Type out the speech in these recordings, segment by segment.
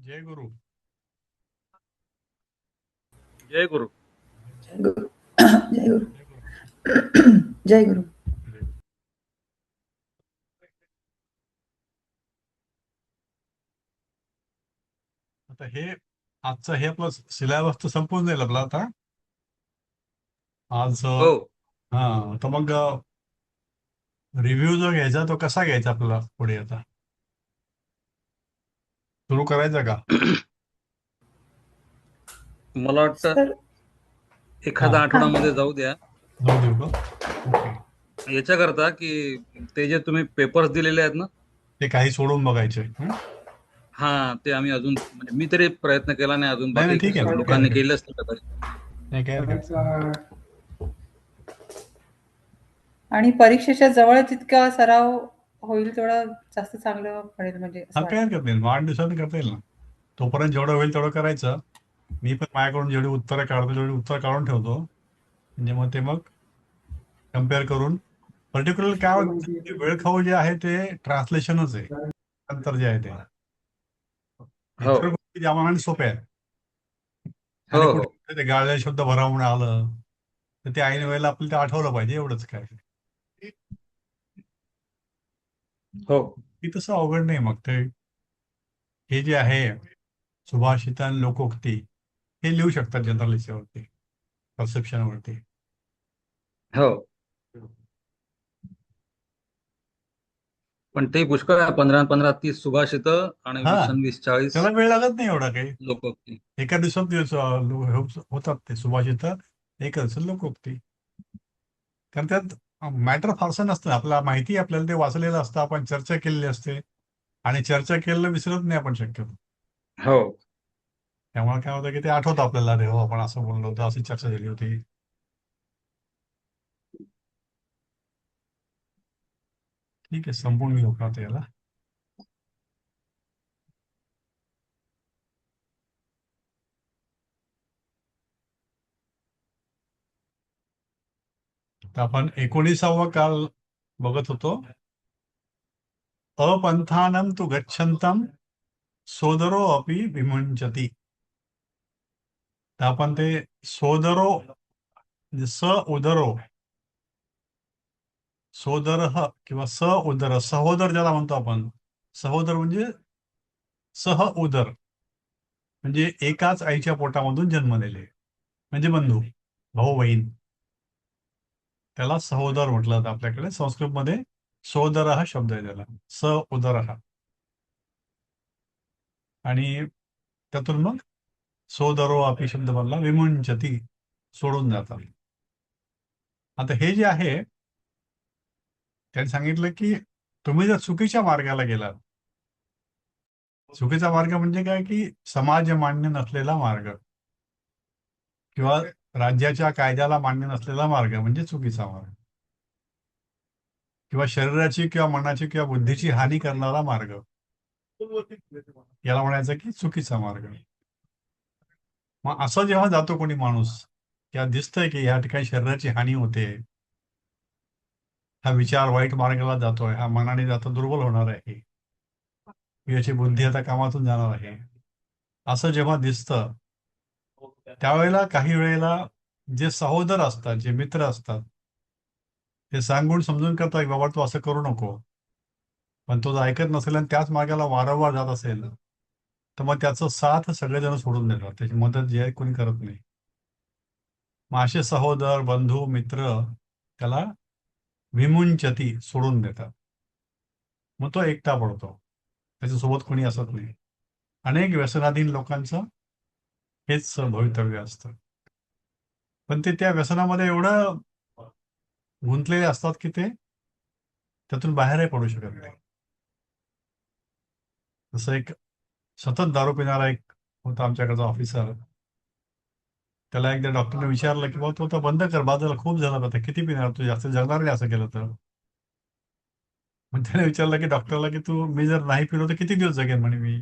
जय गुरु. जय गुरु. जय गुरु. जय गुरु. जय गुरु. जय गुरु. जय गुरु. आता हे आजचं हे आपलं सिलेबस तर संपून जाईल आपला आता आज. हो, हा, तर मग रिव्ह्यू जो घ्यायचा तो कसा घ्यायचा आपल्याला पुढे आता सुरू करायचा का? मला वाटतं सर, एखादा हा, आठवड्यामध्ये जाऊ द्या. जाऊ देऊ का? ओके. याच्याकरता की ते जे तुम्ही पेपर्स दिलेले आहेत ना, ते काही सोडून बघायचे. हा ते आम्ही अजून म्हणजे मी तरी प्रयत्न केला नाही अजून, नाही नाही, बाकी ठीक आहे ना, काय लोकांनी हरकत केले असतील कदाचित. नाही, काय हरकत आणि परीक्षेच्या जवळ जितका सराव होईल तेवढं जास्त चांगलं पडेल म्हणजे हा, असं काय वाटतं. हरकत नाही. 8 दिवसांनी करता येईल ना. तोपर्यंत जेवढं होईल तेवढं करायचं. मी पण माझ्याकडून जेवढी उत्तरं काढतो तेवढी उत्तर काढून ठेवतो. म्हणजे मग ते मग कम्पेअर करून पर्टिक्युलर काय होतं, ते वेळखाऊ जे आहे ते ट्रान्सलेशनच आहे. नंतर जे आहे ते हो, इतर गोष्टी त्या मानाने सोप्या आहेत. हो, आणि हो, कुठे ते गाळलेले शब्द भरावून आलं तर ते ऐन वेळेला आपल्याला ते आठवलं पाहिजे, एवढंच काय. हो, की तसं अवघड नाही. मग ते हे जे आहे सुभाषित लोकोक्ती हे लिहू शकतात जनरल याच्यावरती, परसेप्शनवरती. हो. पण ते पुष्कळ आहे. 15 30 सुभाषित आणि हा, 20 40 त्याला वेळ लागत नाही एवढा काही. लोकोक्ती. एका दिवसात होतात ते सुभाषित. एका दिवसात लोकोक्ती. कारण त्यात मॅटर फारसं नसतं. आपल्याला माहिती आहे, आपल्याला ते वाचलेलं असतं, आपण चर्चा केलेली असते आणि चर्चा केलेलं विसरत नाही आपण शक्यतो. हो, त्यामुळे काय होतं की ते आठवतं आपल्याला, अरे हो आपण असं बोललो होतो, अशी चर्चा झाली होती. ठीक आहे, संपूर्ण घेऊ का आता याला? तर आपण 19वा काल बघत होतो. अपंथानम तु गच्छंतम सोदरो अपि विमुंचती. तर आपण ते सोदरो म्हणजे स उदरो, सोदर किंवा स उदर, सहोदर ज्याला म्हणतो आपण. सहोदर म्हणजे सह उदर, म्हणजे एकाच आईच्या पोटामधून जन्मलेले, म्हणजे बंधू, भाऊ बहीण. त्याला सहोदर म्हटलं जातं आपल्याकडे संस्कृतमध्ये. सोदर हा शब्द आहे त्याला, स उदर हा. आणि त्यातून मग सोदरो अपि शब्द बनला, विमुंचती, सोडून जातात. आता हे जे आहे त्यांनी सांगितलं की तुम्ही जर चुकीच्या मार्गाला गेलात. चुकीचा मार्ग म्हणजे काय, की समाज मान्य नसलेला मार्ग किंवा राज्याच्या कायद्याला मान्य नसलेला मार्ग म्हणजे चुकीचा मार्ग, किंवा शरीराची किंवा मनाची किंवा बुद्धीची हानी करणारा मार्ग, याला म्हणायचं की चुकीचा मार्ग. मग असं जेव्हा जातो कोणी माणूस, किंवा दिसतंय की या ठिकाणी शरीराची हानी होते, हा विचार वाईट मार्गाला जातोय, हा मनाने जाता दुर्बल होणार आहे, याची बुद्धी आता कामातून जाणार आहे, असं जेव्हा दिसतं, त्यावेळेला काही वेळेला जे सहोदर असतात, जे मित्र असतात, ते सांगून समजून करतात की बाबा तू असं करू नको. पण तो जर ऐकत नसेल आणि त्याच मार्गाला वारंवार जात असेल, तर मग त्याचं साथ सगळेजण सोडून देतात, त्याची मदत जी आहे कोणी करत नाही. मग असे सहोदर, बंधू, मित्र त्याला विमुंचती, सोडून देतात. मग तो एकटा पडतो, त्याच्यासोबत कोणी असत नाही. अनेक व्यसनाधीन लोकांचं हेच भवितव्य असतं. पण ते त्या व्यसनामध्ये एवढं गुंतलेले असतात की ते त्यातून बाहेरही पडू शकत नाही. जसं एक सतत दारू पिणारा एक होता आमच्याकडचा ऑफिसर. त्याला एकदा डॉक्टरने विचारलं की बाबा तू आता बंद कर, बाजूला खूप झालं, आता किती पिणार, तू जास्त जगणार नाही असं केलं तर. मग त्याने विचारलं की डॉक्टरला की तू, मी जर नाही पिलो तर किती दिवस जगेन म्हणे मी.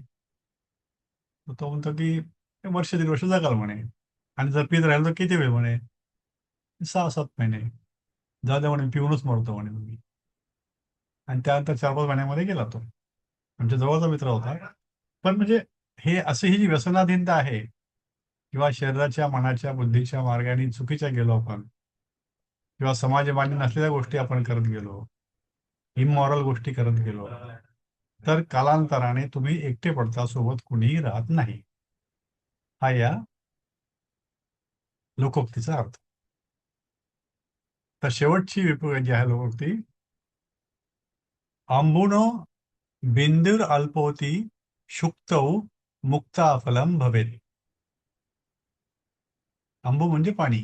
तर तो म्हणतो की वर्ष 1.5 वर्ष जगाल म्हणे. आणि जर पित राहिलं तर किती वेळ म्हणे, 6-7 महिने. जाऊ द्या म्हणे, पिऊनच मरतो म्हणे मी. आणि त्यानंतर 4-5 महिन्यामध्ये गेला तो. आमच्या जवळचा मित्र होता. पण म्हणजे हे अशी ही जी व्यसनाधीनता आहे किंवा शरीराच्या मनाच्या बुद्धीच्या मार्गाने चुकीच्या गेलो आपण किंवा समाजमान्य नसलेल्या गोष्टी आपण करत गेलो, इमॉरल गोष्टी करत गेलो, तर कालांतराने तुम्ही एकटे पडता, सोबत कुणीही राहत नाही. हा या लोकोक्तीचा अर्थ. तर शेवटची जी आहे लोकोक्ती, आंबुनो बिंदुर अल्पोती शुक्तौ मुक्ताफलम भवेत. आंबू म्हणजे पाणी,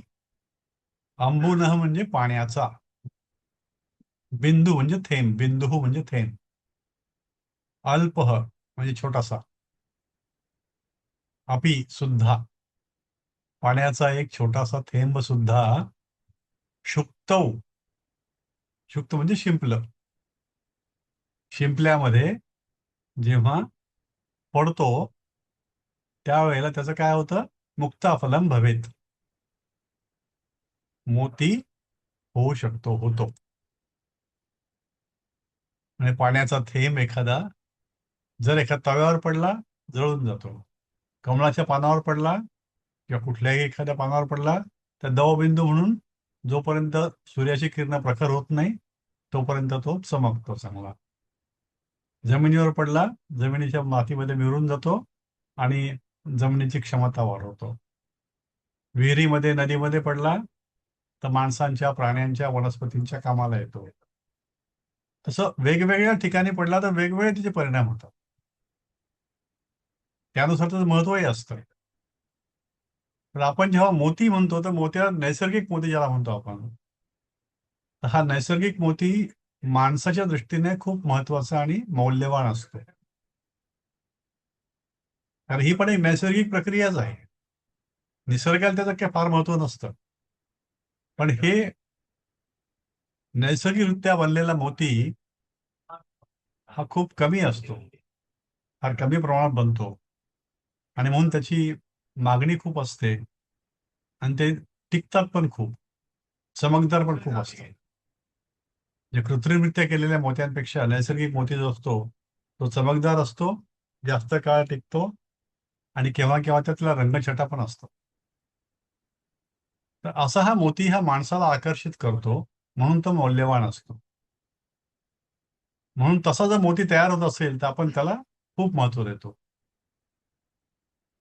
आंबुनह म्हणजे पाण्याचा, बिंदू म्हणजे थेंब, बिंदू म्हणजे थेंब, अल्पह म्हणजे छोटासा, अपि सुद्धा, पाण्याचा एक छोटासा थेंब सुद्धा, शुक्तौ, शुक्त म्हणजे शिंपलं, शिंपल्यामध्ये जेव्हा पडतो त्यावेळेला त्याचं काय होतं, मुक्ताफलम भवेत, मोती होऊ शकतो, होतो. म्हणजे पाण्याचा थेंब एखादा जर एका तव्यावर पडला, जळून जातो. कमळाच्या पानावर पडला किंवा कुठल्याही एखाद्या पानावर पडला, तर दवबिंदू म्हणून जोपर्यंत सूर्याची किरण प्रखर होत नाही तोपर्यंत तो चमकतो चांगला. जमिनीवर पडला, जमिनीच्या मातीमध्ये मिळून जातो आणि जमिनीची क्षमता वाढवतो. विहिरीमध्ये, नदीमध्ये पडला तर माणसांच्या, प्राण्यांच्या, वनस्पतींच्या कामाला येतो. तसं वेगवेगळ्या ठिकाणी पडला तर वेगवेगळे तिचे परिणाम होतात. त्यानुसार त्याचं महत्वही असतं. तर आपण जेव्हा मोती म्हणतो तर मोत्या, नैसर्गिक मोती ज्याला म्हणतो आपण, तर हा नैसर्गिक मोती माणसाच्या दृष्टीने खूप महत्वाचा आणि मौल्यवान असतो. कारण ही पण एक नैसर्गिक प्रक्रियाच आहे. निसर्गाला त्याचं काही फार महत्व नसतं. पण हे नैसर्गिकरित्या बनलेला मोती हा खूप कमी असतो, फार कमी प्रमाणात बनतो आणि म्हणून त्याची मागणी खूप असते आणि ते टिकतात पण खूप, चमकदार पण खूप असतात. जे कृत्रिमरित्या केलेल्या मोत्यांपेक्षा नैसर्गिक मोती जो असतो तो चमकदार असतो, जास्त काळ टिकतो आणि केव्हा केव्हा त्यातला रंगछटा पण असतो. तर असा हा मोती हा माणसाला आकर्षित करतो, म्हणून तो मौल्यवान असतो. म्हणून तसा जर मोती तयार होत असेल तर आपण त्याला खूप महत्व देतो.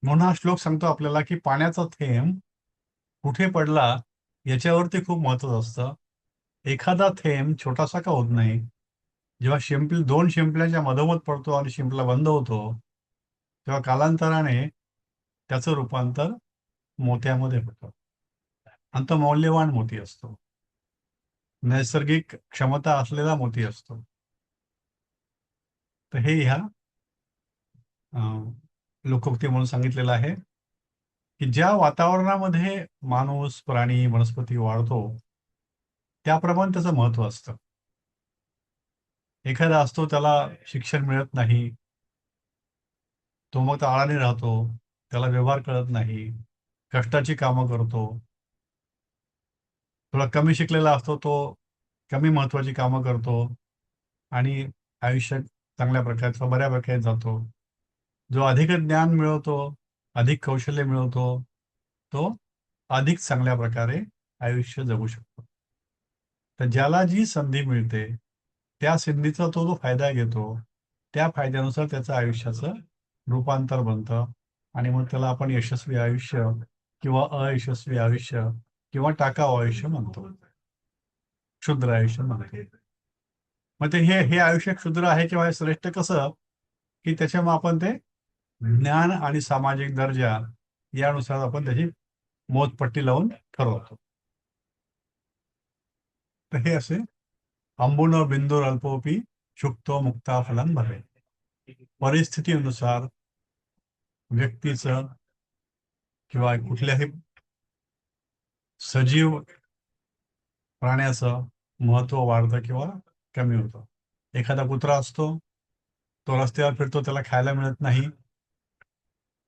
म्हणून हा श्लोक सांगतो आपल्याला की पाण्याचा थेंब कुठे पडला याच्यावरती खूप महत्व असतं. एखादा थेंब छोटासा का होत नाही, जेव्हा दोन शिंपल्याच्या मधोमध पडतो आणि शिंपला बंद होतो तेव्हा कालांतराने त्याचं रूपांतर मोत्यामध्ये होतं आणि तो मौल्यवान मोती असतो, नैसर्गिक क्षमता असलेला मोती असतो. तर हे ह्या लोकोक्ती म्हणून सांगितलेलं आहे की ज्या वातावरणामध्ये माणूस, प्राणी, वनस्पती वाढतो त्याप्रमाणे त्याचं महत्व असतं. एखादा असतो त्याला शिक्षण मिळत नाही, तो मग आळाने राहतो, त्याला व्यवहार कळत नाही, कष्टाची कामं करतो. थोडा कमी शिकलेला असतो तो कमी महत्वाची कामं करतो आणि आयुष्यात चांगल्या प्रकारचा बऱ्या प्रकारे जातो. जो अधिक ज्ञान मिळवतो, अधिक कौशल्य मिळवतो, तो अधिक चांगल्या प्रकारे आयुष्य जगू शकतो. तर ज्याला जी संधी मिळते त्या संधीचा तो जो फायदा घेतो, त्या फायद्यानुसार त्याचं आयुष्याचं रूपांतर बनतं आणि मग त्याला आपण यशस्वी आयुष्य किंवा अयशस्वी आयुष्य किंवा टाकाऊ आयुष्य म्हणतो, क्षुद्र आयुष्य म्हणतो. मग ते हे हे आयुष्य क्षुद्र आहे किंवा हे श्रेष्ठ कसं, की त्याच्यामुळे आपण ते ज्ञान आणि सामाजिक दर्जा यानुसार आपण त्याची मोजपट्टी लावून ठरवतो. तर हे असे अंबुन बिंदूर अल्पोपी शुक्तो मुक्ता फलम भवे. परिस्थितीनुसार व्यक्तीचं किंवा कुठल्याही सजीव प्राण्याचं महत्व वाढतं किंवा कमी होतं. एखादा कुत्रा असतो, तो रस्त्यावर फिरतो, त्याला खायला मिळत नाही,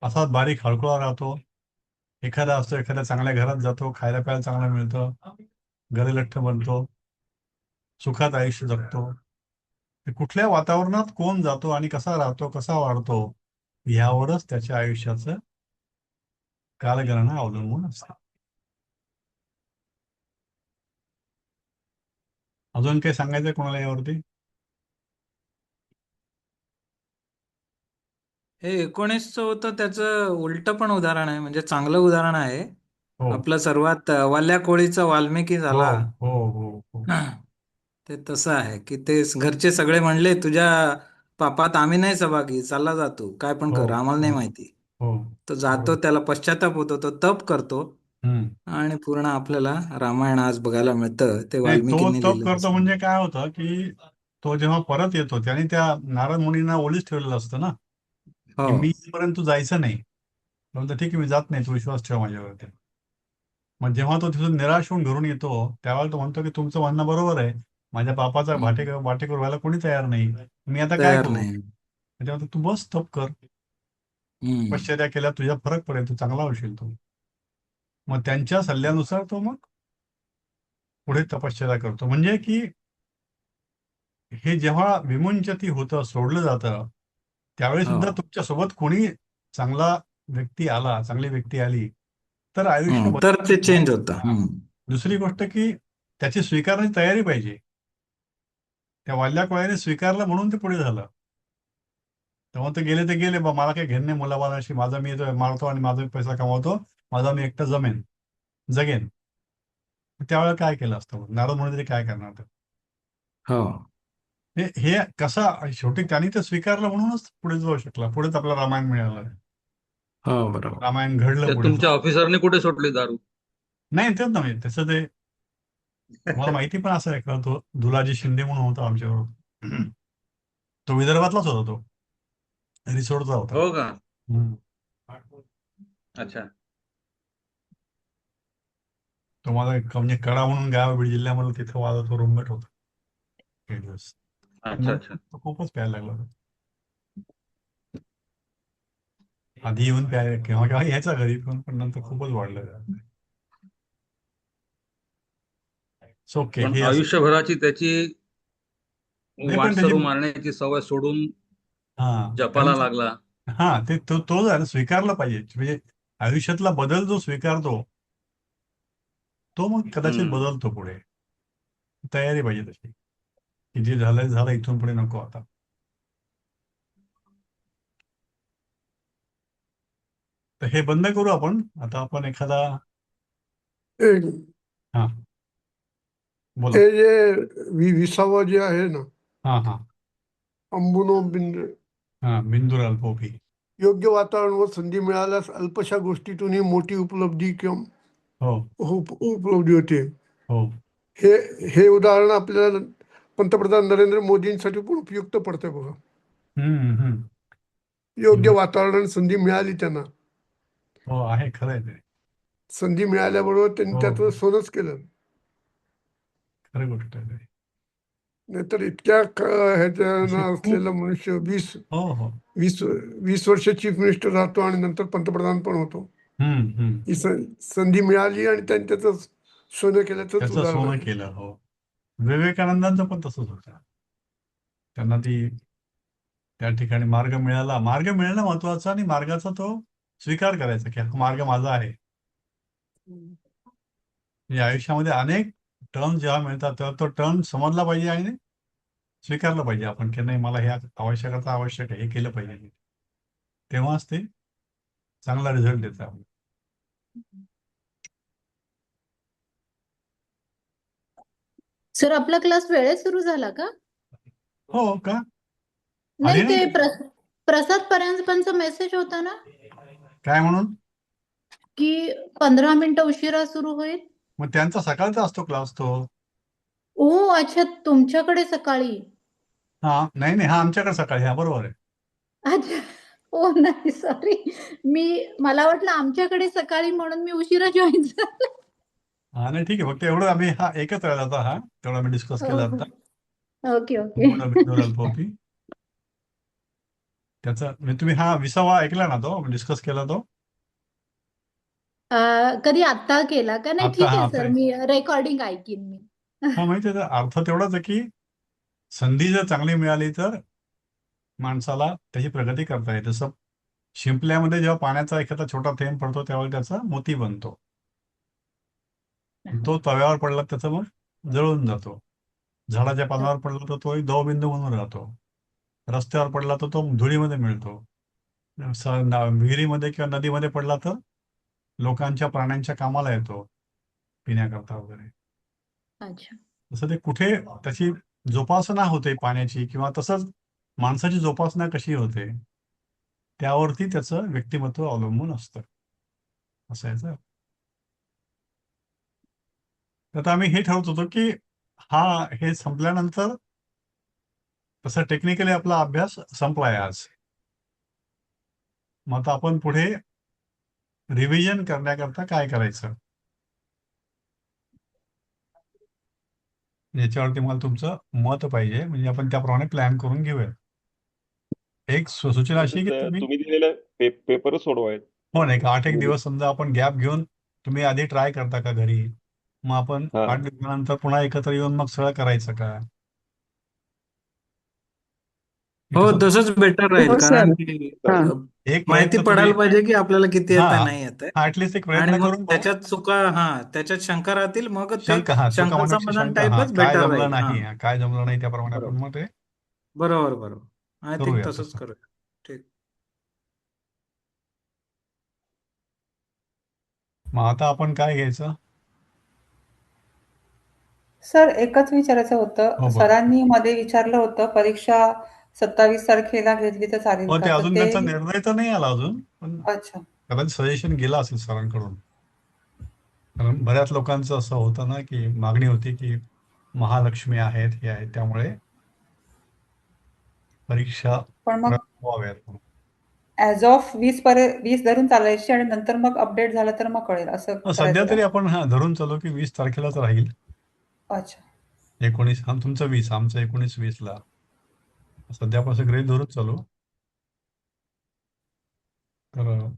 असाच बारीक हळकुळा राहतो. एखादा असतो, एखाद्या चांगल्या घरात जातो, खायला प्यायला चांगलं मिळतं, गरीलठ्ठ बनतो, सुखात आयुष्य जगतो. कुठल्या वातावरणात कोण जातो आणि कसा राहतो, कसा वाढतो, ह्यावरच त्याच्या आयुष्याचं कालगणना अवलंबून असते. अजून काही सांगायचं कोणाला यावरती? हे 19चं होतं त्याचं उलट पण उदाहरण आहे, म्हणजे चांगलं उदाहरण आहे. हो आपलं सर्वात वाल्या कोळीचा वाल्मिकी हो झाला. हो हो हो ते तसं आहे की ते घरचे सगळे म्हणले तुझ्या पापात आम्ही नाही सहभागी, चालला जातो काय पण हो कर, आम्हाला हो नाही माहिती. हो तो जातो, त्याला पश्चाताप होतो, तो तप करतो हम्म. आणि पूर्ण आपल्याला रामायण आज बघायला मिळतं. ते नाही, तो वाल्मिकींनी तप लिहिलं करतो तसं. म्हणजे काय होतं की तो जेव्हा परत येतो त्याने त्या नारद मुनींना ओलीच ठेवलेलं असतं ना, हो की मी इथपर्यंत तू जायचं नाही. म्हणतो ठीक आहे, मी जात नाही, तू विश्वास ठेव माझ्यावरती. मग जेव्हा तो तिथून निराश होऊन घरून येतो त्यावेळेला तो म्हणतो की तुमचं म्हणणं बरोबर आहे, माझ्या पापाचा वाटेकर व्हायला कोणी तयार नाही, मी आता काय तयार करू? नाही. त्याच्यावर तू बस तप कर, हम्म. तपश्चर्या केल्या तुझ्या फरक पडेल, तू चांगला होशील. तू मग त्यांच्या सल्ल्यानुसार तो मग पुढे तपश्चर्या करतो. म्हणजे की हे जेव्हा विमुंचती होतं, सोडलं जातं, त्यावेळी हो सुद्धा तुमच्या सोबत कोणी चांगला व्यक्ती आला, चांगली व्यक्ती आली तर आयुष्य तर ते बदलतं. चेंज होतं. हा. दुसरी गोष्ट की त्याची स्वीकारण्याची तयारी पाहिजे. त्या वाल्या कोळ्याने स्वीकारलं म्हणून ते पुढे झालं. तेव्हा ते गेले बा, मला काही घेणं नाही मुलाबाळाशी, माझा मी इथं मारतो आणि माझा पैसा कमावतो, माझा मी एकटा जगेन. त्यावेळेला काय केलं असतं मग? नारद मुनी तरी काय करणार होते? हो हे कसं शेवटी त्यांनी ते स्वीकारलं म्हणूनच पुढे जाऊ शकला. पुढेच आपलं रामायण मिळालं. हो बरोबर. रामायण घडलं ते पुढे. तुमच्या ऑफिसरने कुठे सोडली दारू? नाही, तेच ना, म्हणजे त्याचं ते तुम्हाला माहिती पण असं आहे का, तो दुलाजी शिंदे म्हणून होता आमच्याबरोबर. तो विदर्भातलाच होता, तो रिसोडचा होता. हो का? हम्म. अच्छा तो माझा म्हणजे कडा म्हणून गाव बीड जिल्ह्यामध्ये, तिथं माझा तो रूममेट होता काही दिवस. अच्छा अच्छा. नंतर तो खूपच प्यायला लागला होता. आधी येऊन प्यायला केव्हा केव्हा यायचा घरी, पण नंतर खूपच वाढलं. ओके, पण हे असं. आयुष्यभराची त्याची नाही पण त्याची वाटसरू मारण्याची सवय सोडून हा जपाला त्यांचं लागला. हा ते तो जरा स्वीकारला पाहिजे. म्हणजे आयुष्यातला बदल जो स्वीकारतो तो मग कदाचित हम्म. बदलतो पुढे. तयारी पाहिजे तशी, की जे झालंय झालं, इथून पुढे नको आता. तर हे बंद करू आपण आता. आपण एखादा हे हा बोला. हे जे विसावा जे आहे ना, हा हा अंबुनो बिंद्र, हा बिंदूर अल्पोपी. योग्य वातावरण व संधी मिळाल्यास अल्पशा गोष्टीतूनही मोठी उपलब्धी किंवा हो उपलब्धी होते. हो हे हे उदाहरण आपल्याला पंतप्रधान नरेंद्र मोदींसाठी पण उपयुक्त पडतंय बघा. हम्म. योग्य वातावरण आणि संधी मिळाली त्यांना. हो, आहे, खरं आहे ते. संधी मिळाल्याबरोबर त्यांनी हो, त्यातलं सोनच केलं. खरी गोष्ट आहे ते. नाहीतर इतक्या असे ह्याच्यानं खूप. असलेला मनुष्य वीस हो हो. वीस 20 वर्ष चीफ मिनिस्टर राहतो आणि नंतर पंतप्रधान पण होतो. हम्म. ही संधी मिळाली आणि त्यांनी त्याचं सोनं केल्याचंच त्याचं उदाहरण सोनं आहे. केलं. हो, विवेकानंदांचं पण तसंच होतं. त्यांना त्या ठिकाणी मार्ग मिळाला. मार्ग मिळणं महत्वाचं आणि मार्गाचा तो स्वीकार करायचा की हा मार्ग माझा आहे. म्हणजे आयुष्यामध्ये अनेक टर्न जेव्हा मिळतात तेव्हा तो टर्न समजला पाहिजे आणि स्वीकारलं पाहिजे आपण, की नाही, मला हे आवश्यकता आवश्यक आहे, हे केलं पाहिजे. तेव्हाच ते चांगला रिझल्ट देतं. सर आपला क्लास वेळेत सुरू झाला का? हो का? नाही आली ते नाही प्रसाद परांजपेंचा मेसेज होता ना काय म्हणून? की 15 मिनिटं उशिरा सुरू होईल. मग त्यांचा सकाळचा असतो क्लास तो. ओ अच्छा, तुमच्याकडे सकाळी. हा, नाही, हा आमच्याकडे सकाळी. हा, बरोबर आहे. अच्छा. ओ नाही, सॉरी. मला वाटलं आमच्याकडे सकाळी म्हणून मी उशिरा जॉईन झाले. हा, नाही, ठीक आहे. फक्त एवढं आम्ही एकच वेळा जातो. तेवढा आम्ही डिस्कस केला हो. आता. Okay okay. पोपी त्याचा म्हणजे तुम्ही 20वा ऐकला ना, तो डिस्कस केला तो. कधी आत्ता केला का? नाही आता ठीक आहे आता सर, मी रेकॉर्डिंग ऐकीन मी. माहिती आहे, अर्थ तेवढाच आहे की संधी जर चांगली मिळाली तर माणसाला त्याची प्रगती करता येते. जसं शिंपल्यामध्ये जेव्हा पाण्याचा एखादा छोटा थेंब पडतो त्यावेळी त्याचा मोती बनतो. तो तव्यावर पडला त्याचा मग जळून जातो. झाडाच्या पानावर पडला तर तो एक दवबिंदू म्हणून राहतो. रस्त्यावर पडला तर तो धुळीमध्ये मिळतो. विहिरीमध्ये किंवा नदीमध्ये पडला तर लोकांच्या प्राण्यांच्या कामाला येतो पिण्याकरता वगैरे. अच्छा. तसं ते कुठे त्याची जोपासना होते पाण्याची किंवा तसंच माणसाची जोपासना कशी होते त्यावरती त्याचं व्यक्तिमत्व अवलंबून असतं. असं याचं. तर आता आम्ही हे ठरवत होतो की हे संपल्यानंतर तसं टेक्निकली आपला अभ्यास संपलाय आज. मग आता आपण पुढे रिव्हिजन करण्याकरता काय करायचं याच्यावरती मला तुमचं मत पाहिजे, म्हणजे आपण त्याप्रमाणे प्लॅन करून घेऊया. एक सूचना अशी की जसं तुम्ही तुम्ही दिलेलं पेपरच सोडवायत. हो नाही 8 एक दिवस समजा आपण गॅप घेऊन तुम्ही आधी ट्राय करता का घरी, मग आपण हा 8 दिवसानंतर पुन्हा एकत्र येऊन मग सगळं करायचं का? की हो, कसं तसंच बेटर राहील, हो कारण सर. की हा. एक माहिती प्रयत्न पडायला तुम्ही पाहिजे की आपल्याला किती हा येतं नाही येत आहे. ऍटलिस्ट एक आणि प्रयत्न मग करून पाहू. त्याच्यात त्याच्यात शंका राहतील, मग ते चुका शंका होण्याची समाधान शंका टाईपच काय बेटर जमलं राहील. नाही काय जमलं नाही त्याप्रमाणे आपण बरोबर मग ते बरोबर बरोबर आय थिंक करूया तसंच तसं. करूया. ठीक. मग आता आपण काय घ्यायचं? सर एकच विचारायचं हो होतं. बोला. सरांनी मध्ये विचारलं होतं परीक्षा 27 तारखेला घेतली तर चालेल हो ते का? तर अजून ते त्यांचा निर्णय तर नाही आला अजून, पण अच्छा. कदाचित सजेशन गेलं असेल सरांकडून. कारण बऱ्याच लोकांचं असं होतं ना की मागणी होती की महालक्ष्मी आहेत हे आहेत त्यामुळे परीक्षा पण मग व्हाव्यात म्हणून. ॲज ऑफ 20 धरून चालायची आणि नंतर मग अपडेट झालं तर मग कळेल असं सध्या करायचं तरी का? आपण धरून चालू की 20 तारखेलाच राहील. अच्छा. 19 तुमचं 20 आमचं 19-20ला सध्यापासून गृहीत धरून चालू. तर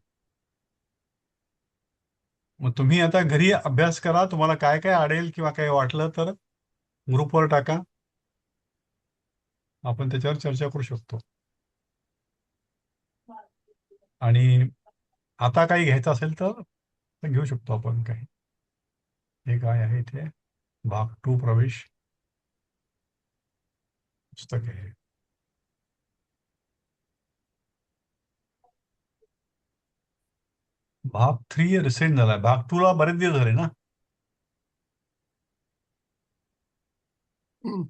मग तुम्ही आता घरी अभ्यास करा, तुम्हाला काय काय अडेल किंवा काय वाटलं तर ग्रुपवर टाका, आपण त्याच्यावर चर्चा करू शकतो. आणि आता काही घ्यायचं असेल तर घेऊ शकतो आपण काही. हे काय आहे इथे भाग 2 प्रवेश पुस्तक आहे. भाग 3 रिसेंट झालाय, भाग 2 ला बरेच दिवस झाले ना. हम्म.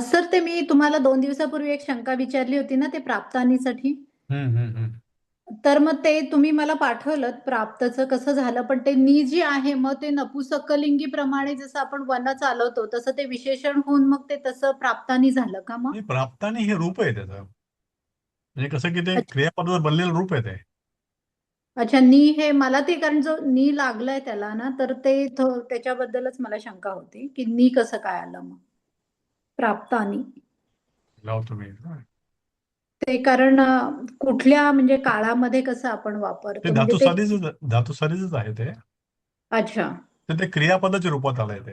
सर ते मी तुम्हाला 2 दिवसापूर्वी एक शंका विचारली होती ना ते प्राप्तानीसाठी. हम्म, हम्म, हम्म. तर मग ते तुम्ही मला पाठवलं प्राप्तचं कसं झालं, पण ते नी जी आहे मग ते नपुसकलिंगी प्रमाणे जसं आपण वन चालवतो तसं ते विशेषण होऊन मग ते तसं प्राप्तानी झालं का मग? नाही, प्राप्तानी हे रूप आहे त्याचं, म्हणजे कसं की ते अच्छा. क्रियापदाचं बनलेलं रूप आहे ते. अच्छा, नी हे मला ते कारण जो नी लागलाय त्याला ना तर ते त्याच्याबद्दलच मला शंका होती की नी कसं काय आलं मग प्राप्तानी. लावतो मी. ते कारण कुठल्या म्हणजे काळामध्ये कसं आपण ते वापरतो म्हणजे ते धातुसारीच आहे ते. अच्छा. तर ते क्रियापदाच्या रूपात आलंय ते.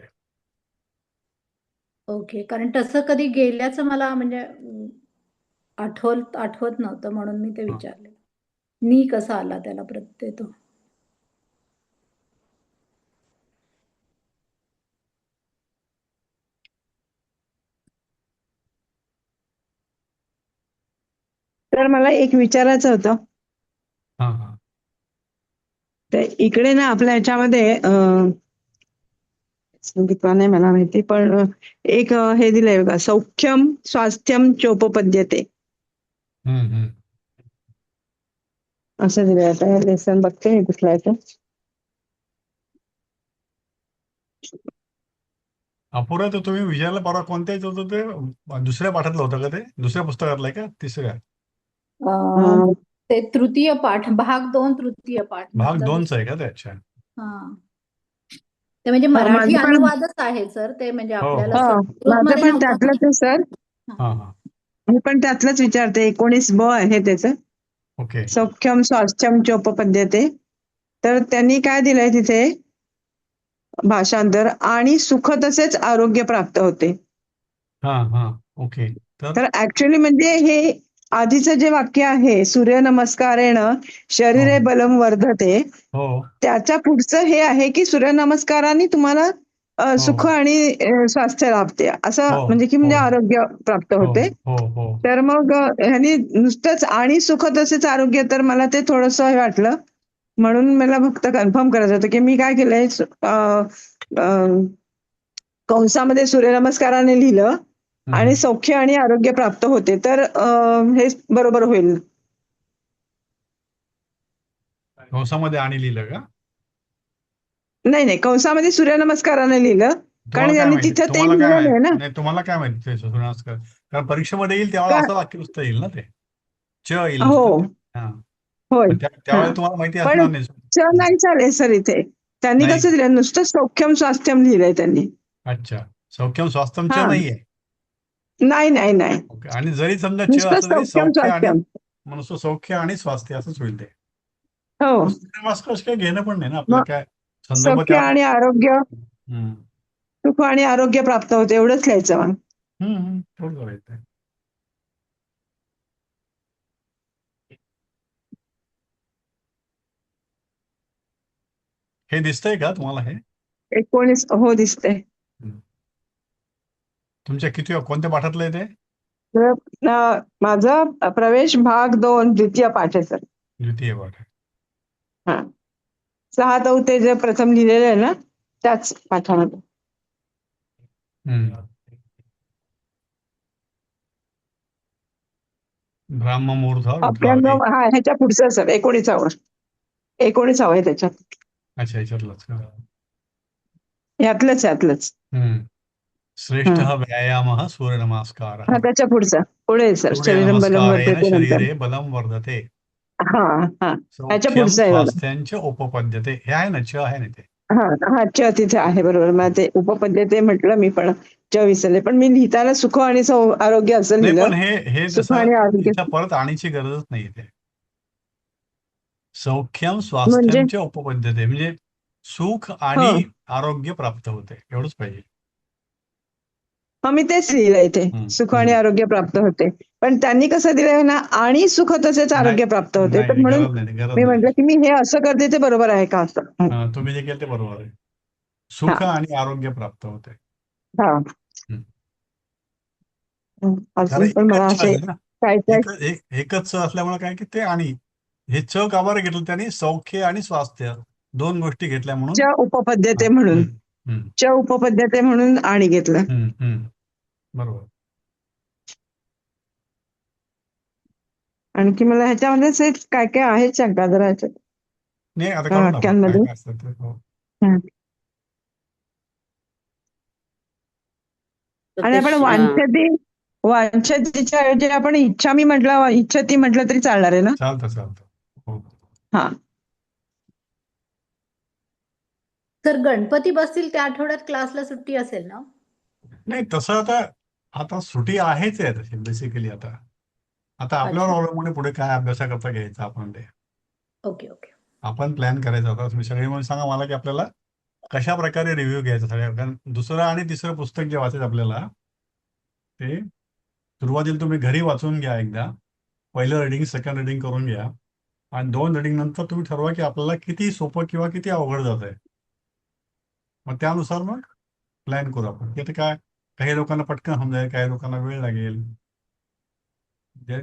ओके, कारण तसं कधी गेल्याचं मला म्हणजे आठवत नव्हतं म्हणून मी ते हा. विचारले. नी कसा आला त्याला प्रत्यय तो? तर मला एक विचारायचं होतं. हा हा तर इकडे ना आपल्या ह्याच्यामध्ये सांगितलं नाही मला माहिती, पण एक हे दिलंय बघा, सौख्यम स्वास्थ्यम चोपपद्यते हम्म, हम्म. असं दिलंय. आता लेसन बघते मी कुठला आहे तो. अपुरा तर तुम्ही विचारलं परवा कोणत्या याचं होतं ते, दुसऱ्या पाठातलं होतं का ते, दुसऱ्या पुस्तकातलं आहे का तिसऱ्या? अं, ते तृतीय पाठ भाग 2 तृतीय पाठ भाग मधला 2चा आहे का ते? अच्छा. हा. ते म्हणजे हा, मराठी माझं पण अनुवादच आहे सर ते म्हणजे हो आपल्याला हा, माझं संस्कृतमध्ये पण नव्हतं त्यातलंच ना. आहे सर. हा हा मी पण त्यातलंच विचारते. 19 ब आहे त्याचं, ओके. सौख्यम स्वास्थ्यम चोपपद्यते. तर त्यांनी काय दिलंय तिथे भाषांतर, आणि सुख तसेच आरोग्य प्राप्त होते. हा हा ओके. तर तर ऍक्च्युली म्हणजे हे आधीचं जे वाक्य आहे, सूर्यनमस्कारेण शरीरे हो बलम वर्धते, हो त्याच्या पुढचं हे आहे की सूर्यनमस्काराने तुम्हाला सुख हो आणि स्वास्थ्य लाभते, असं हो म्हणजे की हो म्हणजे आरोग्य प्राप्त हो होते. हो हो तर मग ह्यानी नुसतंच आणि सुख तसेच आरोग्य, तर मला ते थोडंसं हे वाटलं, म्हणून मला फक्त कन्फर्म करायचं होतं की मी काय केलंय, कंसामध्ये सूर्यनमस्काराने लिहिलं आणि सौख्य आणि आरोग्य प्राप्त होते, तर हे बरोबर होईल. कंसामध्ये आणि लिहिलं का? नाही नाही, कंसामध्ये सूर्यनमस्काराने लिहिलं, कारण तुम्हाला काय त्यांनी माहिती, तिथं ते तुम्हाला काय लिहिलेलं माहिती आहे ना. नाही, तुम्हाला काय माहिती ते सूर्यनमस्कार? कारण परीक्षेमध्ये येईल तेव्हा का असं वाक्य नुसतं येईल ना, ते च येईल हो, नुसतं ते. हा होय, पण हा. त्यावेळेला तुम्हाला माहिती पण असणार नाही. च नाही चालेल सर इथे. त्यांनी नाही कसं दिलं, नुसतं सौख्यम स्वास्थ्यम लिहिलंय त्यांनी. अच्छा, सौख्यम स्वास्थ्यम च हा, नाहीये. नाही नाही नाही, ओके. आणि जरी समजा च नुसतं असलं तरी सौख्यम सौख्य आणि स्वास्थ्यम. नुसतं सौख्य आणि स्वास्थ्य असंच होईल ते. हो, मग सूर्यनमस्कार काही घेणं पण नाही ना मग आपल्याला, काय संदर्भ सौख्य त्यावेळेला. आणि आरोग्य, हम्म. सुख आणि आरोग्य प्राप्त होते, एवढंच लिहायचं मग. थोडं करायचं. हे दिसतंय का तुम्हाला हे? 19 हो दिसतंय. हम्म. तुमच्या किती कोणत्या पाठातलं आहे ते? तर, माझं प्रवेश भाग 2 द्वितीय पाठ आहे सर. द्वितीय पाठ. हा, 6 ते जे प्रथम लिहिलेलं आहे ना, त्याच पाठामध्ये. ब्राह्ममुहूर्त अभ्यंग, उठवावे. हा ह्याच्या पुढचं सर, 19 आहे त्याच्यात. अच्छा, याच्यातलंच का? यातलंच. श्रेष्ठ व्यायाम सूर्यनमस्कार. हा, त्याच्या पुढचा पुढे सर, शरीरम बलम सूर्यनमस्कारेण वर्धते नंतर. शरीरे बलम वर्धते. हा हा, ह्याच्या सौख्यम पुढचं आहे बघा. स्वास्थ्यांचे उपपद्यते. हे आहे ना, च आहे ना ते. हा हा, च तिथे आहे, बरोबर. मग ते उपपद्यते म्हटलं मी, पण च विसरले. पण मी लिहिताना सुख आणि आरोग्य असं नाही, पण लिहिलं. हे सुख तसं आणि आरोग्य इथं परत आणीची गरजच नाही इथे. सौख्यम म्हणजे स्वास्थ्यांचे उपपद्यते म्हणजे सुख हो, आणि आरोग्य प्राप्त होते, एवढंच पाहिजे. हा, मी तेच लिहिलंय इथे, सुख आणि नाही आरोग्य प्राप्त होते. पण त्यांनी कसं दिलंय ना, आणि सुख तसेच आरोग्य प्राप्त होते, तर नाही, म्हणून गरज मी नाही. म्हटलं की मी हे असं करते ते बरोबर आहे का असं. तुम्ही जे केलं ते बरोबर आहे. हा सुख आणि आरोग्य प्राप्त होते. हा, हं. कारण अजून पण मला एकच च असे आहे ना, काय काय. एकच च असल्यामुळे काय की ते आणि हे च का बरं घेतलं त्यांनी? सौख्य आणि स्वास्थ्य दोन गोष्टी घेतल्या म्हणून. च उपपद्यते हं, म्हणून, हं, हं, च उपपद्यते म्हणून आणि घेतलं. बरोबर. आणखी मला ह्याच्यामध्ये काय काय आहे शंका जरा ह्याच्यात नाही, आता करू ना आपण काय वाक्यांमध्ये. काय असतं ते. हो. हं. आणि आपण वांछतीच्या ऐवजी आपण इच्छामी म्हटलं, इच्छती म्हटलं तरी चालणार आहे ना? चालतं. हो. हा, तर गणपती बसतील त्या आठवड्यात क्लासला सुट्टी असेल ना? नाही, तसं आता सुटी आहेच आहे तशी बेसिकली. आता आपल्यावर अच्छा. अवलंबून आहे पुढे काय अभ्यासाकरता घ्यायचं आपण ते. ओके. आपण प्लॅन करायचा होता. तुम्ही सगळे म्हणून सांगा मला की आपल्याला कशा प्रकारे रिव्ह्यू घ्यायचा सगळ्या. कारण दुसरं आणि तिसरं पुस्तक जे वाचायचं आपल्याला, ते सुरुवातीला तुम्ही घरी वाचून घ्या एकदा. पहिलं रिडिंग, सेकंड रिडिंग करून घ्या. आणि 2 रिडिंग नंतर तुम्ही ठरवा की आपल्याला किती सोपं किंवा किती अवघड जात आहे. मग त्यानुसार मग प्लॅन करू आपण की आता काय. काही लोकांना पटकन समजायला, काही लोकांना वेळ लागेल.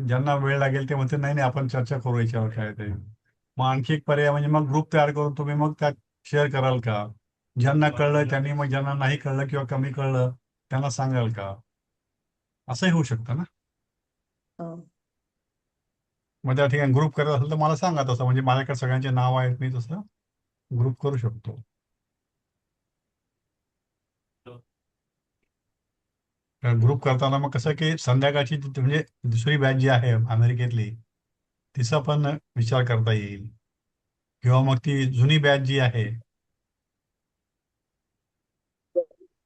ज्यांना वेळ लागेल ते म्हणते नाही आपण चर्चा करू याच्यावर काय ते. मग आणखी एक पर्याय म्हणजे मग ग्रुप तयार करून तुम्ही मग त्यात शेअर कराल का? ज्यांना कळलं त्यांनी, मग ज्यांना नाही कळलं किंवा कमी कळलं त्यांना सांगाल का? असंही होऊ शकतं ना. हो. मग त्या ठिकाणी ग्रुप करत असेल तर मला सांगा तसं, म्हणजे माझ्याकडे सगळ्यांचे नाव आहेत, मी तसं ग्रुप करू शकतो. ग्रुप करताना मग कसं की संध्याकाळची म्हणजे दुसरी बॅच जी आहे अमेरिकेतली, तिचा पण विचार करता येईल. किंवा मग ती जुनी बॅच जी आहे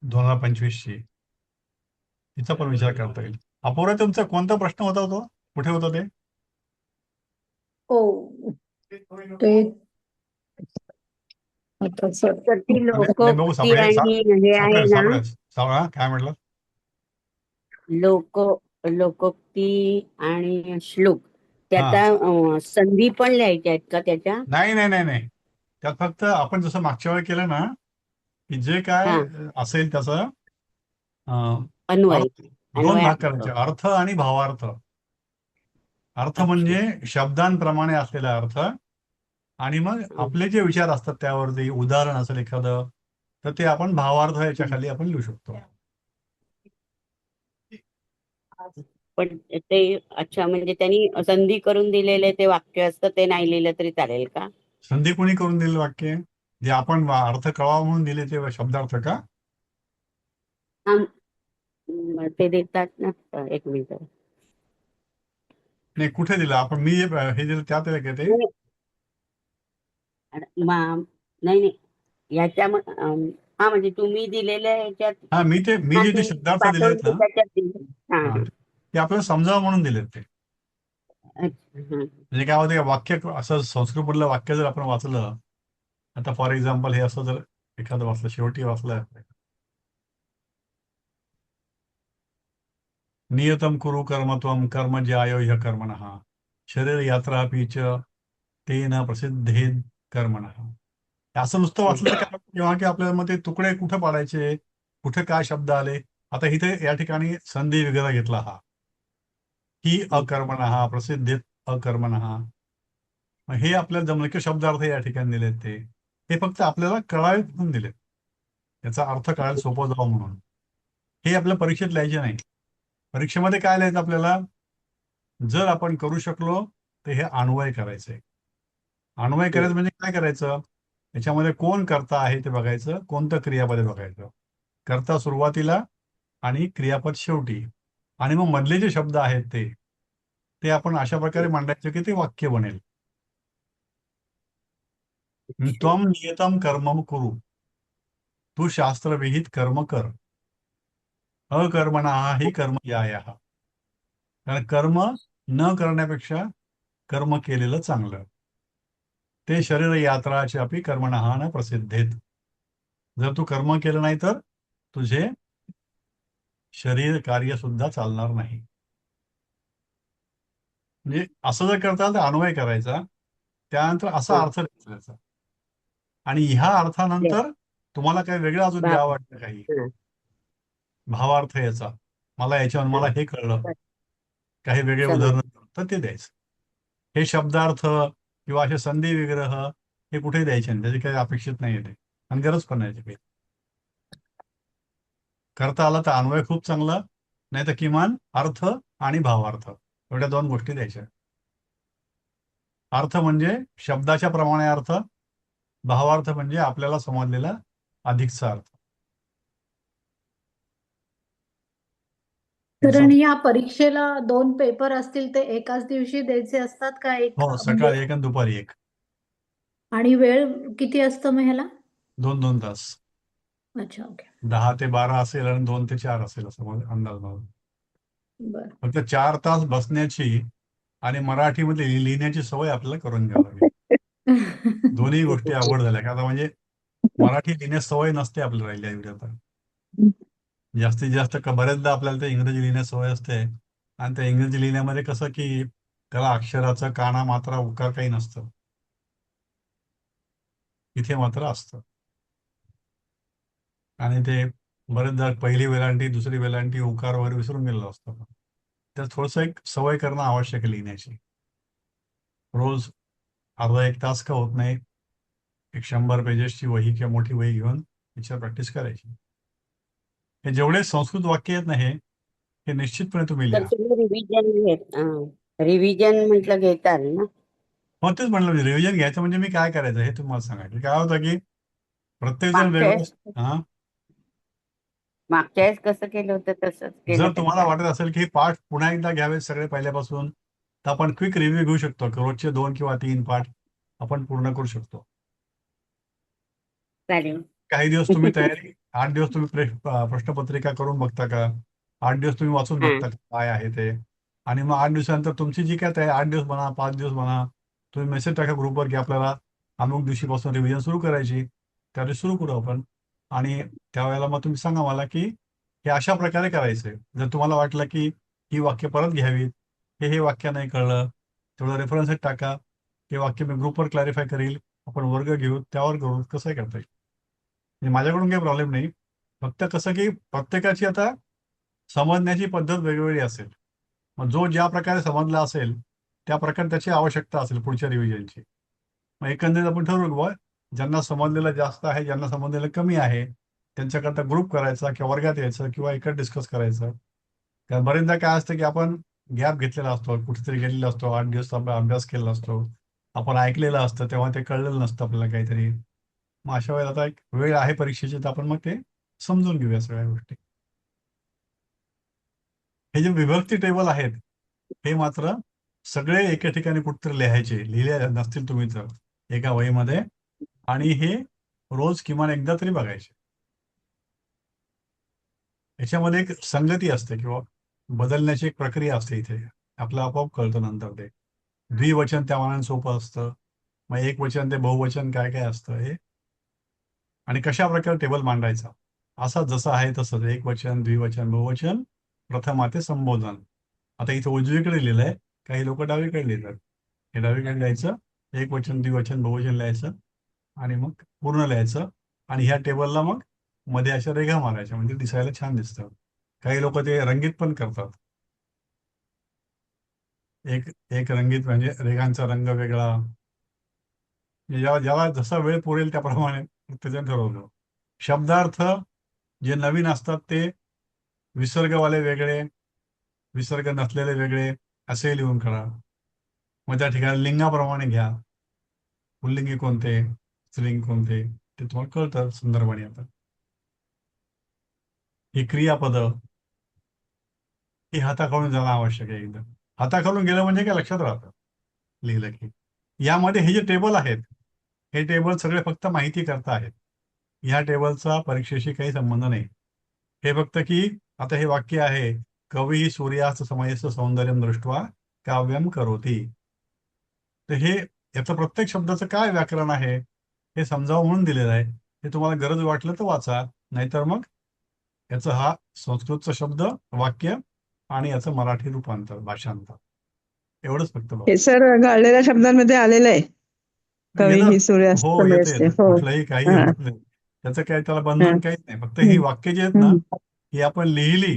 2025ची, तिचा पण विचार करता येईल. अपूर्वा, तुमचा कोणता प्रश्न होता तो? कुठे होता ते? ते तर ती लोक नाही, बघू किती सापडे. आणि हे आहे ना, सापडा काय म्हटलं? लोक लोकोक्ती आणि श्लोक हा त्याचा संधी पण लिहायच्या आहेत का त्याच्या? नाही नाही नाही नाही, त्यात फक्त आपण जसं मागच्या वेळी केलं ना, की जे काय हा असेल त्याचं अन्वय अर्थ दोन भाग अन्वयार्थ. करायचे, अर्थ आणि भावार्थ. अर्थ अच्छा. म्हणजे शब्दांप्रमाणे असलेला अर्थ, आणि मग हं, आपले जे विचार असतात त्यावरती उदाहरण असेल एखादं, तर ते आपण भावार्थ याच्या हं. खाली आपण लिहू शकतो. पण ते अच्छा म्हणजे त्यांनी संधी करून दिलेले ते वाक्य असतं ते नाही लिहिलं तरी चालेल का? संधी कोणी करून दिलेलं वाक्य जे आपण अर्थ कळावा म्हणून दिले ते शब्दार्थ का? हा, ते देतात ना. एक मिनिट. नाही, कुठे दिलं आपण? मी हे दिलं त्यात आहे का ते? नाही नाही नाही. याच्या हा म्हणजे तुम्ही दिलेल्या ह्याच्यात हा, मी हा जे ते शब्दार्थ दिले आहेत पाठवले ना, त्याच्यात दिले. हा हा, हा. ते आपल्याला समजावं म्हणून दिलेत ते. अच्छा हा. म्हणजे काय होतं, वाक्य असं संस्कृत मधलं वाक्य जर आपण वाचलं, आता फॉर एक्झाम्पल हे असं जर एखादं वाचलं, शेवटी वाचलं, नियतम कुरु कर्म त्वं कर्म ज्यायो ह्य कर्मणः शरीर यात्रा पीच तेन प्रसिद्धेद कर्मणः. असं नुसतं वाचलं तर काय होतं, जेव्हा की आपल्याला मग ते तुकडे कुठे पाडायचे, कुठे काय शब्द आले. आता इथे या ठिकाणी संधी वगैरे घेतला हा, ही अकर्मणः प्रसिद्धेत अकर्मणः. मग हे आपल्याला जमलं की शब्दार्थ या ठिकाणी दिलेत ते. हे फक्त आपल्याला कळावे म्हणून दिलेत, याचा अर्थ कळायला सोपं जावं म्हणून. हे आपल्या परीक्षेत लिहायचे नाही. परीक्षेमध्ये काय लिहायचं आपल्याला? जर आपण करू शकलो तर हे अन्वय करायचंय. अन्वय करायचं म्हणजे काय करायचं? याच्यामध्ये कोण कर्ता आहे ते बघायचं, कोणतं क्रियापद आहे बघायचं. कर्ता सुरुवातीला आणि क्रियापद शेवटी, आणि मग मधले जे शब्द आहेत ते आपण अशा प्रकारे मांडायचं की ते वाक्य बनेल. त्वम नियतम कर्मम कुरु, तू शास्त्रविहित कर्म कर. अकर्मणः हि कर्म यायाः. कारण कर्म न करण्यापेक्षा कर्म केलेलं चांगलं. ते शरीर यात्राचे अपि कर्मणः न प्रसिद्धेत. जर तू कर्म केलं नाही तर तुझे शरीर कार्य सुद्धा चालणार नाही. म्हणजे असं जर करता तर अन्वय करायचा, त्यानंतर असा अर्थ लिहायचा, आणि ह्या अर्थानंतर तुम्हाला काही वेगळं अजून द्यावं वाटतं काही भावार्थ याचा, मला याच्यावर मला हे कळलं, काही वेगळे उदाहरण तर ते द्यायचं. हे शब्दार्थ किंवा असे संधी विग्रह हे कुठे द्यायचे नाही, त्याची काही अपेक्षित नाही येते आणि गरज पण नाही काही. करता आला तर अन्वय खूप चांगलं, नाही तर किमान अर्थ आणि भावार्थ एवढ्या दोन गोष्टी द्यायच्या. अर्थ म्हणजे शब्दाच्या प्रमाणे अर्थ, भावार्थ म्हणजे आपल्याला समजलेला अधिकचा अर्थ. कारण या परीक्षेला 2 पेपर असतील ते एकाच दिवशी द्यायचे असतात का? एक हो, म्हणजे सकाळी एक आणि दुपारी एक, आणि वेळ किती असतं मग ह्याला? 2-2 तास. अच्छा, ओके. 10 ते 12 असेल आणि 2 ते 4 असेल असं मला अंदाज मला. बरं. फक्त 4 तास बसण्याची आणि मराठीमध्ये लिहिण्याची सवय आपल्याला करून घ्यावी लागेल. दोन्ही गोष्टी अवघड झाल्या का आता, म्हणजे मराठी लिहिण्यास सवय नसते आपल्याला राहिली एवढी आता. जास्तीत जास्त बऱ्याचदा आपल्याला ते इंग्रजी लिहिण्यास सवय असते, आणि त्या इंग्रजी लिहिण्यामध्ये कसं की त्याला अक्षराचं काना मात्रा उकार काही नसतं. इथे मात्र असतं, आणि ते बरेचदा पहिली वेलांटी दुसरी वेलांटी उकार वगैरे विसरून गेलेलं असतं. तर थोडंसं एक सवय करणं आवश्यक आहे लिहिण्याची. रोज अर्धा एक तास का होत नाही, एक 100 पेजेसची वही किंवा मोठी वही घेऊन याच्यावर प्रॅक्टिस करायची. हे जेवढे संस्कृत वाक्य आहेत ना हे निश्चितपणे तुम्ही तर लिहा. तुम्ही रिव्हिजन म्हटलं घेताल ना? हो, तेच म्हणलं, रिव्हिजन घ्यायचं म्हणजे मी काय करायचं हे तुम्हाला सांगायचं. काय होतं की प्रत्येक जण मागच्या वेळेस वेगळं. मागच्या वेळेस कसं केलं होतं तसंच केलं जर तरी तुम्हाला चालेल. वाटत असेल की पाठ पुन्हा एकदा घ्यावे सगळे पहिल्यापासून, तर आपण क्विक रिव्ह्यू घेऊ शकतो. रोजचे 2 किंवा 3 पाठ आपण पूर्ण करू शकतो. चालेल. काही दिवस तुम्ही तयारी, 8 दिवस तुम्ही प्रश्नपत्रिका करून बघता का? 8 दिवस तुम्ही वाचून हा बघता का काय आहे ते, आणि मग 8 दिवसानंतर तुमची जी काय तयारी, 8 दिवस म्हणा 5 दिवस म्हणा, तुम्ही मेसेज टाका ग्रुपवर की आपल्याला अमुक दिवशीपासून रिव्हिजन सुरू करायची. त्या दिवशी सुरू करू आपण, आणि त्यावेळेला मग तुम्ही सांगा मला की हे अशा प्रकारे करायचंय. जर तुम्हाला वाटलं की ही वाक्य परत घ्यावीत, हे वाक्य नाही कळलं, तेवढं रेफरन्स टाका, हे वाक्य मी ग्रुपवर क्लॅरिफाय करील, आपण वर्ग घेऊ, त्यावर करू, कसंही करता येईल. म्हणजे माझ्याकडून काही प्रॉब्लेम नाही. फक्त कसं की प्रत्येकाची आता समजण्याची पद्धत वेगवेगळी असेल. मग जो ज्या प्रकारे समजला असेल त्या प्रकारे त्याची आवश्यकता असेल पुढच्या रिव्हिजनची. मग एकंदरीत आपण ठरवू की बुवा ज्यांना समजलेलं जास्त आहे, ज्यांना समजलेलं कमी आहे, त्यांच्याकरता ग्रुप करायचा किंवा वर्गात यायचं किंवा एकत्र डिस्कस करायचं. कारण बरेचदा काय असतं की आपण गॅप घेतलेला असतो, कुठेतरी गेलेलो असतो, 8 दिवस आपला अभ्यास केलेला असतो, आपण ऐकलेलं असतं, तेव्हा ते कळलेलं नसतं आपल्याला काहीतरी. मग अशा वेळेला आता एक वेळ आहे परीक्षेची, तर आपण मग ते समजून घेऊया सगळ्या गोष्टी. हे जे विभक्ती टेबल आहेत हे मात्र सगळे एका ठिकाणी कुठेतरी लिहायचे, लिहिले नसतील तुम्ही तर एका वहीमध्ये, आणि हे रोज किमान एकदा तरी बघायचे. याच्यामध्ये एक संगती असते किंवा बदलण्याची एक प्रक्रिया असते. इथे आपलं आपोआप कळतं नंतर ते द्विवचन त्या मानाने सोपं असतं, मग एक वचन ते बहुवचन काय काय असतं हे, आणि कशा प्रकारे टेबल मांडायचा. असा जसं आहे तसंच एक वचन, द्विवचन, बहुवचन, प्रथमाते संबोधन. आता इथे उजवीकडे लिहिलंय, काही लोक डावीकडे लिहितात. हे डावीकडे लिहायचं, एक वचन, द्विवचन, बहुवचन लिहायचं आणि मग पूर्ण लिहायचं. आणि ह्या टेबलला मग मध्ये अशा रेघा मारायच्या, म्हणजे दिसायला छान दिसतं. काही लोक ते रंगीत पण करतात. एक एक रंगीत म्हणजे रेघांचा रंग वेगळा. जेव्हा जेव्हा जसा वेळ पुरेल त्याप्रमाणे प्रत्येकजण ठरवलं. शब्दार्थ जे नवीन असतात ते विसर्गवाले वेगळे, विसर्ग नसलेले वेगळे असे लिहून काढा. मग त्या ठिकाणी लिंगाप्रमाणे घ्या, पुल्लिंगी कोणते, स्त्रीलिंग कोणते, ते तुम्हाला कळतं संदर्भाने. आता ही क्रियापद ही हाताखालून जाणं आवश्यक आहे. एकदम हाताखालून गेलं म्हणजे काय लक्षात राहतं लिहिलं की. यामध्ये हे जे टेबल आहेत हे टेबल सगळे फक्त माहिती करता आहेत. ह्या टेबलचा परीक्षेशी काही संबंध नाही. हे फक्त की आता हे वाक्य आहे, कवी सूर्यास्त समयस्य सौंदर्यम दृष्ट्वा काव्यम करोती. तर हे याचं प्रत्येक शब्दाचं काय व्याकरण आहे हे समजावं म्हणून दिलेलं आहे. हे तुम्हाला गरज वाटलं तर वाचा, नाहीतर मग याचं हा संस्कृतचा शब्द वाक्य आणि याचं मराठी रूपांतर, भाषांतर, एवढंच फक्त बघा. हे सर गाळलेल्या शब्दांमध्ये आलेलं आहे. कवी येतं. ही सूर्यास्त हो, येतं समयस्य. येतं. हो. कुठलंही काही हा. होत नाही. त्याचं काय त्याला हा. बंधन काहीच नाही. फक्त ही वाक्य जी आहेत ना, हम्म. ही आपण लिहिली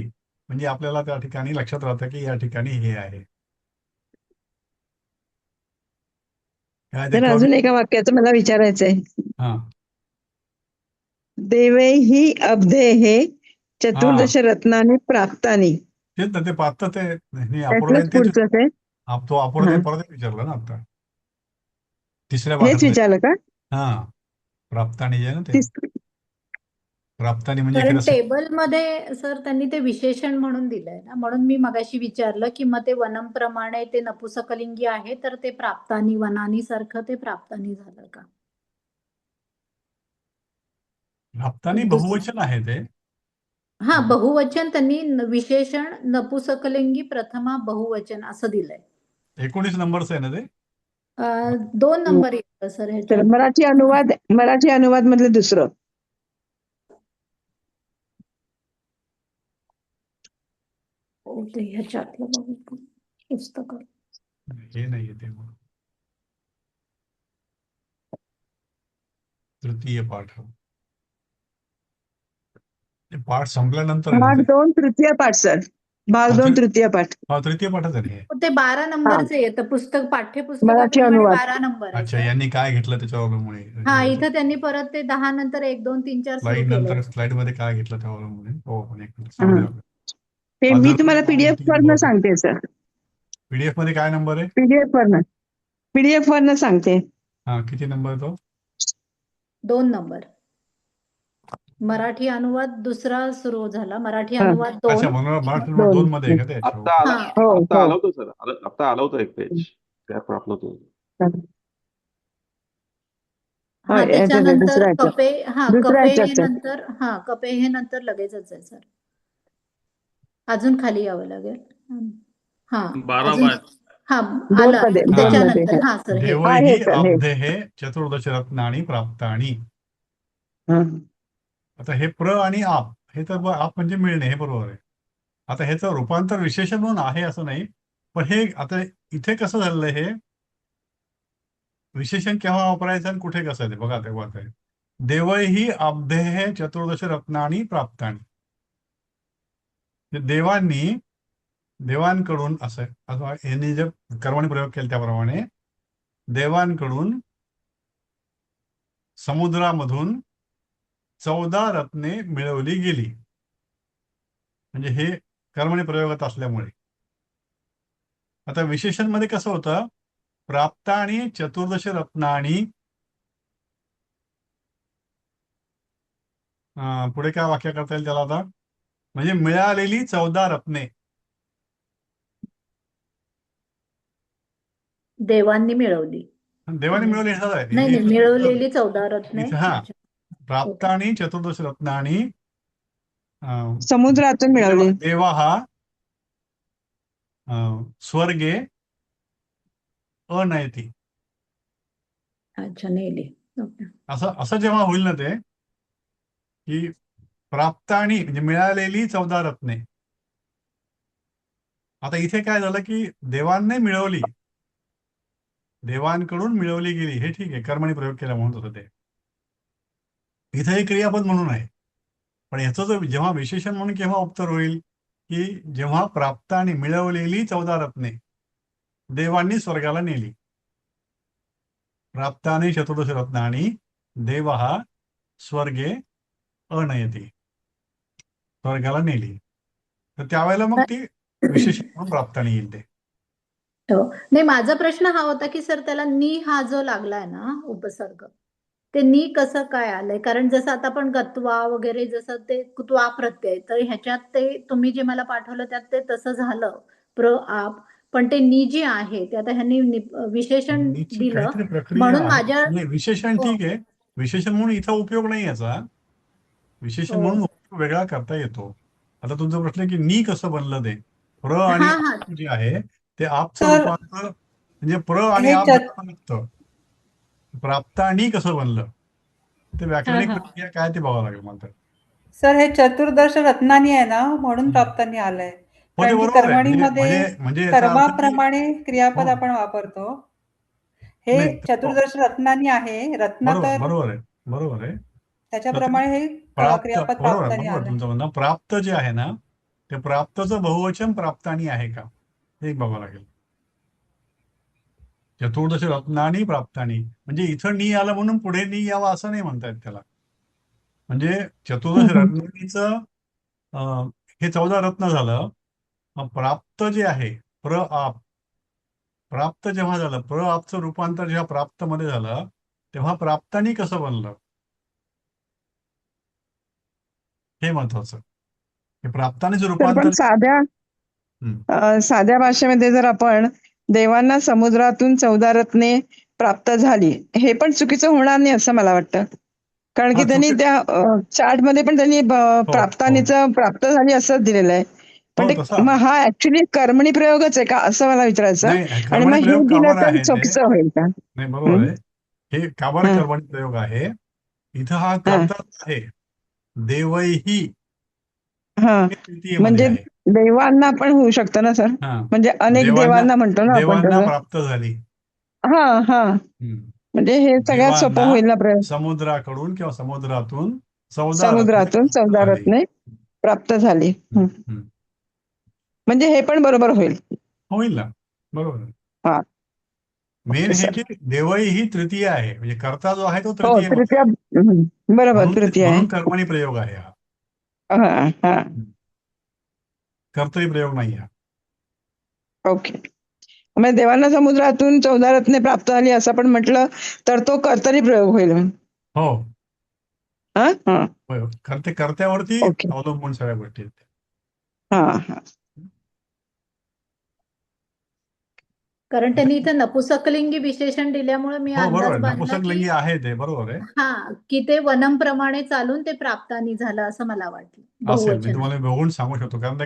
म्हणजे आपल्याला त्या ठिकाणी लक्षात राहतं की या ठिकाणी हे आहे. काय ते तर अजून एका वाक्याचं मला विचारायचंय. हा देवे ही अब्धे हे हा चतुर्दश रत्नानी प्राप्तानी. तेच ना, ते पाहतं ते नाही त्यातलंच पुढचं ते. तो आपण हा. परत विचारलं ना आता तिसऱ्या हेच भागातलं. विचारलं का? हा प्राप्तानी जे आहे ना ते तिस- प्राप्तानी म्हणजे कारण एखाद्या टेबलमध्ये सर त्यांनी ते विशेषण म्हणून दिलंय ना, म्हणून मी मगाशी विचारलं की मग ते वनम प्रमाणे ते नपुसकलिंगी आहे तर ते प्राप्तानी वनानी सारखं ते प्राप्तानी झालं का? प्राप्तानी दुस- बहुवचन आहे ते. हा बहुवचन त्यांनी विशेषण नपुसकलिंगी प्रथमा बहुवचन असं दिलंय. 19 नंबरचं आहे ना ते. 2 नंबर येतं सर तर ह्याच्यात. मराठी अनुवाद मधलं दुसरं. ते ह्याच्यातलं बघू पुस्तक. हे नाही ते मग तृतीय पाठ. ते पाठ संपल्यानंतर आहे ना भाग ते. 2 तृतीय पाठ सर. भाग हा, 2 तृतीय पाठ. हा तृतीय पाठच आहे हे. ते 12 नंबरचं येतं पुस्तक, मराठी पाठ्यपुस्तकाप्रमाणे अनुवाद. 12 नंबर आहे अच्छा, सर. यांनी काय घेतलं त्याच्यावर हा इथं त्यांनी परत ते 10 नंतर 1 2 3 4 सुरू स्लाइड केलंय. नंतर स्लाइड मध्ये काय घेतलं त्यावर हो पण एक मिनिट हा. सांगूया. ते मी तुम्हाला पीडीएफ वरनं सांगते सर. पीडीएफ मध्ये काय नंबर आहे? पीडीएफ वरनं सांगते. हा किती नंबर आहे तो? 2 नंबर. मराठी अनुवाद दुसरा सुरू झाला. मराठी हा. अनुवाद अच्छा 2. मराठी नंबर 2 मध्ये आहे का ते? अच्छा, आता आला हा. हो, आता हो. आलं होतं सर. आता आलं होतं एक पेज. गॅप आपलं होतं. हा याच्यात आहे, त्याच्यानंतर दुसऱ्या याच्यात. कपे दुसऱ्या कपे हे याच्यात. नंतर कपे हे नंतर लगेचच आहे सर. अजून खाली यावं लागेल. हा 12 अजून पाठ. हा दोन आलं मध्ये, दोन त्याच्यानंतर मध्ये. हा सर हे देव हा, ही हे सर, हे. अब्धे चतुर्दश रत्नानी प्राप्तानी. हा. आता हे प्र आणि आप हे तर आप म्हणजे मिळणे हे बरोबर आहे. आता ह्याचं रूपांतर विशेषण म्हणून आहे असं नाही, पण हे आता इथे कसं झालेलं आहे, हे विशेषण केव्हा वापरायचं आणि कुठे कसं आहे ते बघा. तेव्हा काय देवैहि अब्धेः चतुर्दश रत्नानी प्राप्तानी. देवांकडून असं यांनी जे कर्मणी प्रयोग केले त्याप्रमाणे देवांकडून समुद्रामधून 14 रत्ने मिळवली गेली. म्हणजे हे कर्मणी प्रयोगात असल्यामुळे. आता विशेषण मध्ये कसं होतं, प्राप्तानी चतुर्दश रत्नानी. पुढे काय वाक्य करता येईल त्याला आता, म्हणजे मिळालेली 14 रत्ने. देवांनी मिळवली. देवाने मिळवली हे झालं आहे. नाही नाही, मिळवलेली 14 रत्ने. इथे हा अच्छा. प्राप्तानी चतुर्दश रत्नानी समुद्रातून मिळवली. देवा हा स्वर्गे अनयती. अच्छा, नेली. ओके. असं जेव्हा होईल ना ते, की प्राप्तानी म्हणजे मिळालेली 14 रत्ने. आता इथे काय झालं की देवांनी मिळवली, देवांकडून मिळवली गेली, हे ठीक आहे, कर्मणी प्रयोग केला म्हणून होतं ते. इथे हे क्रियापद म्हणून आहे. पण ह्याचं जो जेव्हा विशेषण म्हणून केव्हा उत्तर होईल, की जेव्हा प्राप्तानी मिळवलेली 14 रत्ने देवांनी स्वर्गाला नेली. प्राप्तानी चतुर्दश रत्नानी देवः स्वर्गे अनयती. स्वर्गाला नेली. तर त्यावेळेला मग ती विशेषण म्हणून प्राप्तानी येईल ते. हो. नाही, माझा प्रश्न हा होता की सर त्याला नी हा जो लागलाय ना उपसर्ग, ते नी कसं काय आलंय? कारण जसं आता आपण गत्वा वगैरे जसं ते कुत्वा प्रत्यय, तर ह्याच्यात ते तुम्ही जे मला पाठवलं त्यात ते तसं झालं आप, पण ते नी जे आहे ते आता ह्यांनी विशेषण नीची दिलं काहीतरी प्रक्रिया म्हणून आहे. माझ्या नाही, विशेषण ठीक आहे, विशेषण म्हणून इथं उपयोग नाही याचा. विशेषण म्हणून उपयोग वेगळा करता येतो. आता तुमचा प्रश्न आहे की नी कसं बनलं ते. प्र आणि हा हा आप जे आहे ते आपचं तर रूपांतर म्हणजे प्र आणि हे आप चत- लागतं. प्राप्तानी कसं बनलं ते व्याकरणिक हा, हा. प्रक्रिया काय ते बघावं लागेल मला तर. सर हे चतुर्दश रत्नानी आहे ना, म्हणून प्राप्तानी आलंय. हो, ते कारण की बरोबर आहे. कर्मणीमध्ये म्हणजे याचा अर्थ की कर्माप्रमाणे क्रियापद हो. आपण वापरतो. हे नाही, चतुर्दश रत्नानी आहे. रत्न तर बरोबर आहे. त्याच्याप्रमाणे हे प्राप्त, क्रियापद बरोबर आहे प्राप्तानी आलंय. तुमचं म्हणणं. प्राप्त जे आहे ना, ते प्राप्तचं बहुवचन प्राप्तानी आहे का हे बघावं लागेल. चतुर्दश रत्नानी प्राप्तानी म्हणजे इथं नी आलं म्हणून पुढे नी यावं असं नाही म्हणतायत त्याला. म्हणजे चतुर्दश रत्नानीचं हे 14 रत्न झालं. मग प्राप्त जे आहे प्र आप, प्राप्त जेव्हा झालं, प्र आपचं रूपांतर जेव्हा प्राप्त मध्ये झालं तेव्हा प्राप्तानी कसं बनलं हे महत्वाचं. हे प्राप्तानीचं तर पण रूपांतर. साध्या भाषेमध्ये जर आपण देवांना समुद्रातून 14 रत्ने प्राप्त झाली, हे पण चुकीचं होणार नाही असं मला वाटतं. कारण की हा, त्यांनी त्या चार्ट मध्ये पण त्यांनी प्राप्तानीचं प्राप्त झाली असंच दिलेलं आहे. पण ते तसा मग हा ऍक्च्युली कर्मणी प्रयोगच आहे का असं मला विचारायचं. नाही, आणि कर्मणी मग हे प्रयोग दिलं काबर तर आहे ते. चुकीचं होईल का? नाही, बरोबर आहे. हे काबर हं. कर्मणी प्रयोग आहे. इथं हा कर्ता आहे देवैहि, हा, हे तृतीयेमध्ये म्हणजे आहे. देवांना पण होऊ शकतं ना सर, हा, म्हणजे अनेक देवांना म्हणतो ना आपण देवांना त्याचं. प्राप्त झाली. हा, म्हणजे हे सगळ्यात सोपं देवांना होईल ना प्रयोग. समुद्राकडून किंवा समुद्रातून 14 समुद्रातून रत्ने 14 झाली. रत्ने प्राप्त झाली. हं. म्हणजे हे पण बरोबर होईल. होईल ना, बरोबर आहे. हा, मेन ओके हे सर. की देवई ही तृतीय आहे, म्हणजे कर्ता जो आहे तो हो, तृतीय तृतीय. बरोबर, तृतीय आहे. म्हणून कर्मणी प्रयोग आहे हा. हा, कर्तरी प्रयोग नाही हा. ओके. म्हणजे देवांना समुद्रातून 14 रत्ने प्राप्त झाली असं आपण म्हटलं तर तो कर्तरी प्रयोग होईल. हो, हा, होय. कर्त्यावरती ओके. अवलंबून सगळ्या गोष्टी आहेत. हा. कारण त्यांनी इथे नपुसकलिंगी विशेषण दिल्यामुळे मी हो, बरोबर अंदाज आहे. बांधला की नपुंसकलिंगी आहे ते, बरोबर आहे. हा, की ते वनम प्रमाणे चालून ते प्राप्तानी झालं असं मला वाटलं असेल, मी बहुवचन. तुम्हाला बघून सांगू शकतो कारण